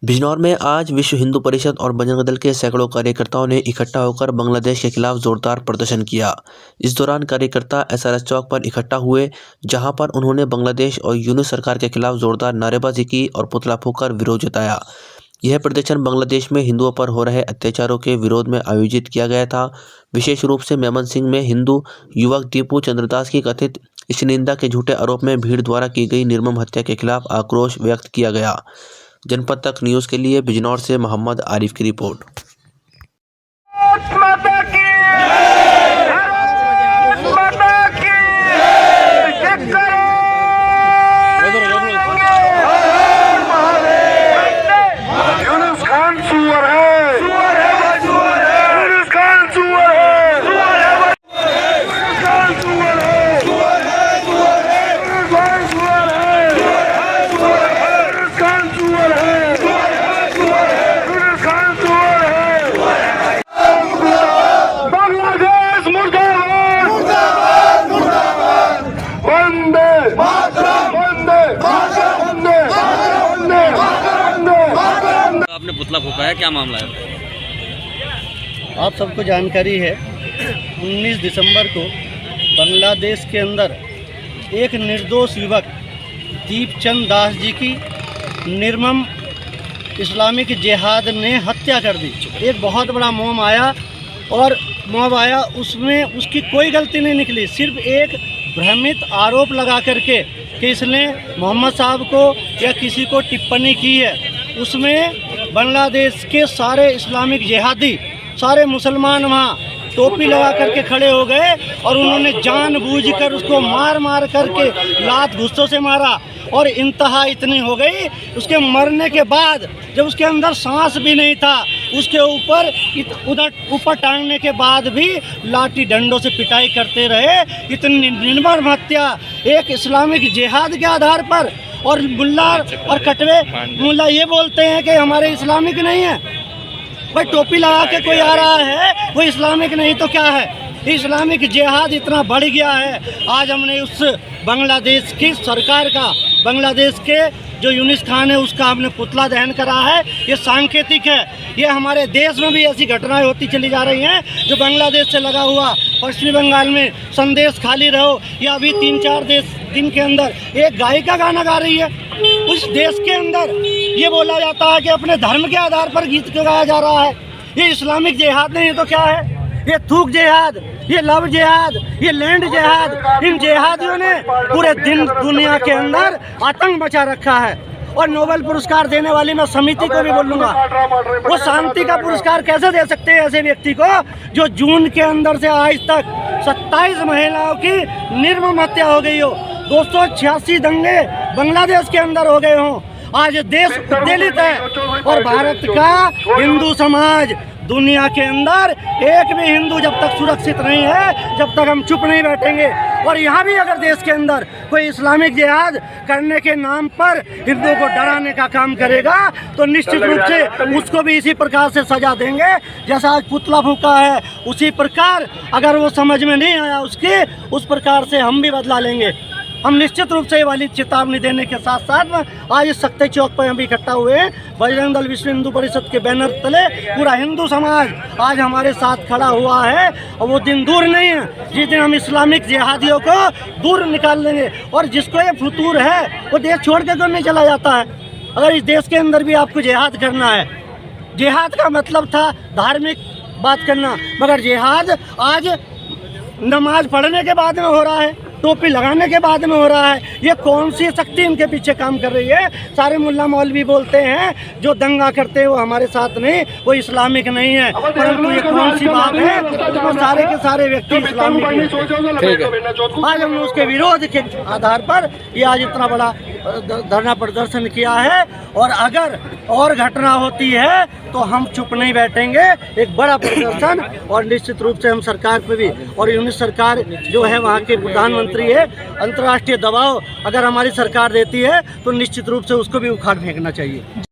बिजनौर में आज विश्व हिंदू परिषद और बजरंग दल के सैकड़ों कार्यकर्ताओं ने इकट्ठा होकर बांग्लादेश के खिलाफ जोरदार प्रदर्शन किया। इस दौरान कार्यकर्ता एसआरएस चौक पर इकट्ठा हुए, जहां पर उन्होंने बांग्लादेश और यूनुस सरकार के खिलाफ जोरदार नारेबाजी की और पुतला फूंककर विरोध जताया। यह प्रदर्शन बांग्लादेश में हिंदुओं पर हो रहे अत्याचारों के विरोध में आयोजित किया गया था। विशेष रूप से मेमनसिंह में हिंदू युवक दीपू चंद्रदास की कथित ईशनिंदा के झूठे आरोप में भीड़ द्वारा की गई निर्मम हत्या के खिलाफ आक्रोश व्यक्त किया गया। जनपद तक न्यूज़ के लिए बिजनौर से मोहम्मद आरिफ की रिपोर्ट। आपने पुतला फूंका है, क्या मामला है? आप सबको जानकारी है, 19 दिसंबर को बांग्लादेश के अंदर एक निर्दोष युवक दीपचंद दास जी की निर्मम इस्लामिक जिहाद ने हत्या कर दी। एक बहुत बड़ा मॉब आया, उसमें उसकी कोई गलती नहीं निकली। सिर्फ एक भ्रमित आरोप लगा करके कि इसने मोहम्मद साहब को या किसी को टिप्पणी की है, उसमें बांग्लादेश के सारे इस्लामिक जिहादी, सारे मुसलमान वहाँ टोपी लगा करके खड़े हो गए और उन्होंने जानबूझकर उसको मार करके लात घुस्सों से मारा। और इंतहा इतनी हो गई, उसके मरने के बाद जब उसके अंदर सांस भी नहीं था, उसके ऊपर टांगने के बाद भी लाठी डंडों से पिटाई करते रहे। इतनी निर्मम हत्या एक इस्लामिक जिहाद के आधार पर। और मुल्ला और कटवे मुल्ला ये बोलते हैं कि हमारे इस्लामिक नहीं है। भाई टोपी लगा के कोई आ रहा है, वो इस्लामिक नहीं तो क्या है? इस्लामिक जिहाद इतना बढ़ गया है। आज हमने उस बांग्लादेश की सरकार का, बांग्लादेश के जो यूनुस खान है, उसका हमने पुतला दहन करा है। ये सांकेतिक है। ये हमारे देश में भी ऐसी घटनाएं होती चली जा रही हैं। जो बांग्लादेश से लगा हुआ पश्चिमी बंगाल में संदेश खाली रहो, या अभी 3-4 दिन के अंदर एक गायिका गाना गा रही है। उस देश के अंदर ये बोला जाता है कि अपने धर्म के आधार पर गीत गाया जा रहा है। ये इस्लामिक जिहाद नहीं है तो क्या है? ये थूक जिहाद, ये लव जिहाद, ये लैंड जिहाद। इन जिहादियों ने पूरे दुनिया के अंदर आतंक मचा रखा है। और नोबेल पुरस्कार देने वाली मैं समिति को भी बोलूँगा, वो शांति का पुरस्कार कैसे दे सकते हैं ऐसे व्यक्ति को जो जून के अंदर से आज तक 27 महिलाओं की निर्मम हत्या हो गई हो, 286 दंगे बांग्लादेश के अंदर हो गए हों। आज देश उद्वेलित है और भारत का हिंदू समाज, दुनिया के अंदर एक भी हिंदू जब तक सुरक्षित नहीं है, जब तक हम चुप नहीं बैठेंगे। और यहाँ भी अगर देश के अंदर कोई इस्लामिक जिहाद करने के नाम पर हिंदुओं को डराने का काम करेगा तो निश्चित रूप से उसको भी इसी प्रकार से सजा देंगे जैसा आज पुतला फूंका है। उसी प्रकार अगर वो समझ में नहीं आया उसके, उस प्रकार से हम भी बदला लेंगे। हम निश्चित रूप से ये वाली चेतावनी देने के साथ साथ आज इस सख्ते चौक पर हम भी इकट्ठा हुए हैं। बजरंग दल विश्व हिंदू परिषद के बैनर तले पूरा हिंदू समाज आज हमारे साथ खड़ा हुआ है। और वो दिन दूर नहीं है जिस दिन हम इस्लामिक जिहादियों को दूर निकाल लेंगे। और जिसको ये फतूर है वो देश छोड़ के तो नहीं चला जाता है। अगर इस देश के अंदर भी आपको जिहाद करना है, जिहाद का मतलब था धार्मिक बात करना, मगर जिहाद आज नमाज पढ़ने के बाद में हो रहा है, टोपी लगाने के बाद में हो रहा है। ये कौन सी शक्ति इनके पीछे काम कर रही है? सारे मुल्ला मौलवी बोलते हैं जो दंगा करते हैं वो हमारे साथ नहीं, वो इस्लामिक नहीं है। परंतु ये कौन सी बात है? तो सारे के सारे व्यक्ति इस्लामिक हैं। आज हमने उसके विरोध के आधार पर ये आज इतना बड़ा धरना प्रदर्शन किया है। और अगर और घटना होती है तो हम चुप नहीं बैठेंगे। एक बड़ा प्रदर्शन, और निश्चित रूप से हम सरकार पे भी, और यूनुस सरकार जो है वहाँ के प्रधानमंत्री है, अंतर्राष्ट्रीय दबाव अगर हमारी सरकार देती है तो निश्चित रूप से उसको भी उखाड़ फेंकना चाहिए।